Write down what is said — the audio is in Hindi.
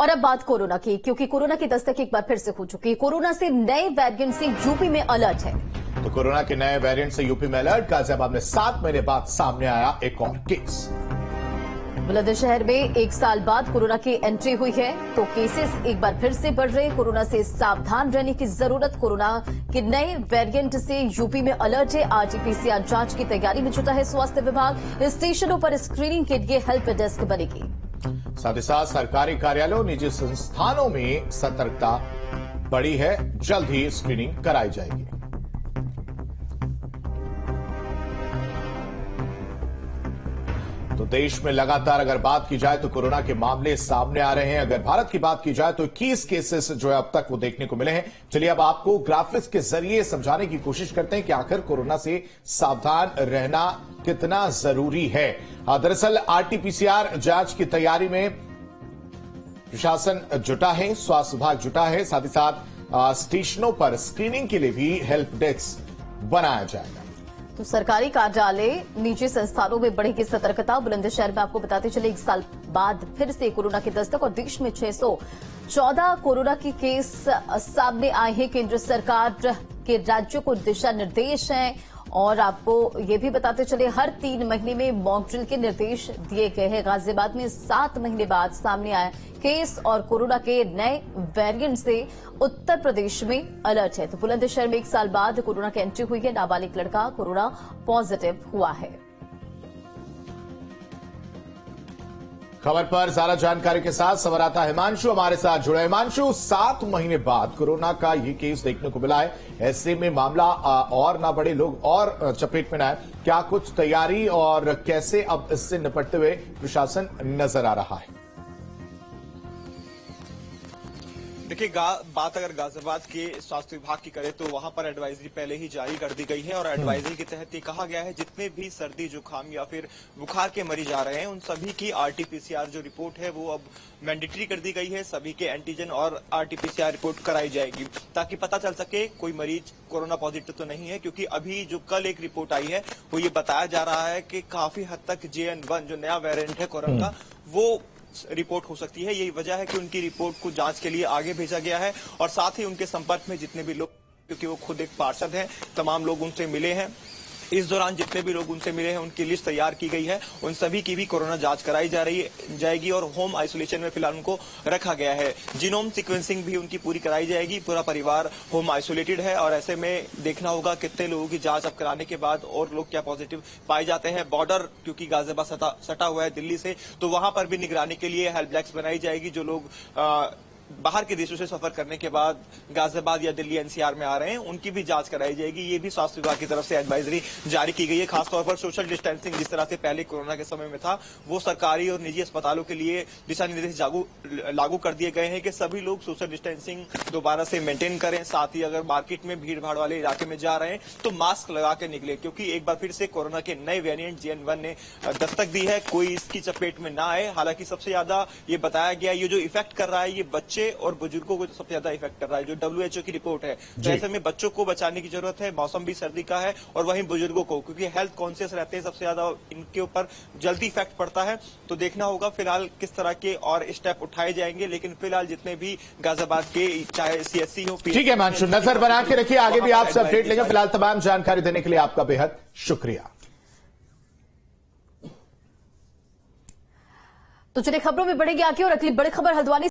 और अब बात कोरोना की, क्योंकि कोरोना की दस्तक एक बार फिर से हो चुकी है। कोरोना से नए वेरिएंट से यूपी में अलर्ट है। तो कोरोना के नए वेरिएंट से यूपी में अलर्ट। गाजियाबाद में 7 महीने बाद सामने आया एक और केस। बुलंदशहर में 1 साल बाद कोरोना की एंट्री हुई है, तो केसेस एक बार फिर से बढ़ रहे। कोरोना से सावधान रहने की जरूरत। कोरोना के नए वेरिएंट से यूपी में अलर्ट है। आरटीपीसीआर जांच की तैयारी में जुटा है स्वास्थ्य विभाग। स्टेशनों पर स्क्रीनिंग के लिए हेल्प डेस्क बनेगी। साथ ही साथ सरकारी कार्यालयों, निजी संस्थानों में सतर्कता बढ़ी है। जल्द ही स्क्रीनिंग कराई जाएगी। तो देश में लगातार अगर बात की जाए तो कोरोना के मामले सामने आ रहे हैं। अगर भारत की बात की जाए तो 21 केसेस जो है अब तक वो देखने को मिले हैं। चलिए अब आपको ग्राफिक्स के जरिए समझाने की कोशिश करते हैं कि आखिर कोरोना से सावधान रहना कितना जरूरी है। दरअसल आरटीपीसीआर जांच की तैयारी में प्रशासन जुटा है, स्वास्थ्य विभाग जुटा है। साथ ही साथ स्टेशनों पर स्क्रीनिंग के लिए भी हेल्प डेस्क बनाया जाएगा। तो सरकारी कार्यालय, निजी संस्थानों में बढ़ेगी सतर्कता। बुलंदशहर में आपको बताते चले 1 साल बाद फिर से कोरोना की दस्तक और देश में 614 कोरोना के केस सामने आए हैं। केंद्र सरकार के राज्यों को दिशा निर्देश हैं और आपको ये भी बताते चले हर 3 महीने में मॉक ड्रिल के निर्देश दिए गए हैं। गाजियाबाद में 7 महीने बाद सामने आया केस और कोरोना के नए वेरिएंट से उत्तर प्रदेश में अलर्ट है। तो बुलंदशहर में 1 साल बाद कोरोना की एंट्री हुई है। नाबालिग लड़का कोरोना पॉजिटिव हुआ है। खबर पर ज्यादा जानकारी के साथ संवाददाता हिमांशु हमारे साथ जुड़े। हिमांशु, 7 महीने बाद कोरोना का ये केस देखने को मिला है। ऐसे में मामला और ना बढ़े, लोग और चपेट में ना आए, क्या कुछ तैयारी और कैसे अब इससे निपटते हुए प्रशासन नजर आ रहा है? देखिए, बात अगर गाजियाबाद के स्वास्थ्य विभाग की करें तो वहां पर एडवाइजरी पहले ही जारी कर दी गई है और एडवाइजरी के तहत ये कहा गया है जितने भी सर्दी जुकाम या फिर बुखार के मरीज आ रहे हैं उन सभी की आरटीपीसीआर जो रिपोर्ट है वो अब मैंडेटरी कर दी गई है। सभी के एंटीजन और आरटीपीसीआर रिपोर्ट कराई जाएगी ताकि पता चल सके कोई मरीज कोरोना पॉजिटिव तो नहीं है, क्योंकि अभी जो कल एक रिपोर्ट आई है वो ये बताया जा रहा है कि काफी हद तक JN1 जो नया वेरिएंट है कोरोना का वो रिपोर्ट हो सकती है। यही वजह है कि उनकी रिपोर्ट को जांच के लिए आगे भेजा गया है और साथ ही उनके संपर्क में जितने भी लोग, क्योंकि वो खुद एक पार्षद हैं, तमाम लोग उनसे मिले हैं। इस दौरान जितने भी लोग उनसे मिले हैं उनकी लिस्ट तैयार की गई है। उन सभी की भी कोरोना जांच कराई जाएगी और होम आइसोलेशन में फिलहाल उनको रखा गया है। जीनोम सीक्वेंसिंग भी उनकी पूरी कराई जाएगी। पूरा परिवार होम आइसोलेटेड है और ऐसे में देखना होगा कितने लोगों की जांच अब कराने के बाद और लोग क्या पॉजिटिव पाए जाते हैं। बॉर्डर क्योंकि गाजियाबाद सटा हुआ है दिल्ली से, तो वहां पर भी निगरानी के लिए हेल्प डेस्क बनाई जाएगी। जो लोग बाहर के देशों से सफर करने के बाद गाजियाबाद या दिल्ली NCR में आ रहे हैं उनकी भी जांच कराई जाएगी। ये भी स्वास्थ्य विभाग की तरफ से एडवाइजरी जारी की गई है। खासतौर पर सोशल डिस्टेंसिंग जिस तरह से पहले कोरोना के समय में था वो सरकारी और निजी अस्पतालों के लिए दिशा निर्देश लागू कर दिए गए हैं कि सभी लोग सोशल डिस्टेंसिंग दोबारा से मेंटेन करें। साथ ही अगर मार्केट में भीड़ भाड़ वाले इलाके में जा रहे हैं तो मास्क लगा के निकले, क्योंकि एक बार फिर से कोरोना के नए वेरिएंट JN1 ने दस्तक दी है। कोई इसकी चपेट में ना आए। हालांकि सबसे ज्यादा ये बताया गया ये जो इफेक्ट कर रहा है ये बच्चे और बुजुर्गों को सबसे ज्यादा इफेक्ट कर रहा है, जो WHO की रिपोर्ट है। तो ऐसे में बच्चों को बचाने की जरूरत है। मौसम भी सर्दी का है और वहीं बुजुर्गों को, क्योंकि हेल्थ कॉन्शियस रहते हैं, सबसे ज्यादा इनके ऊपर जल्दी इफेक्ट पड़ता है। तो देखना होगा फिलहाल किस तरह के और स्टेप उठाए जाएंगे। लेकिन फिलहाल जितने भी गाजियाबाद के चाहे CSC हो, ठीक है मानशु, नजर बना के रखिए, आगे भी आपसे अपडेट लेंगे। फिलहाल तमाम जानकारी देने के लिए आपका बेहद शुक्रिया। तो चलिए खबरों में बढ़ेगी आगे और अगली बड़ी खबर हल्द्वानी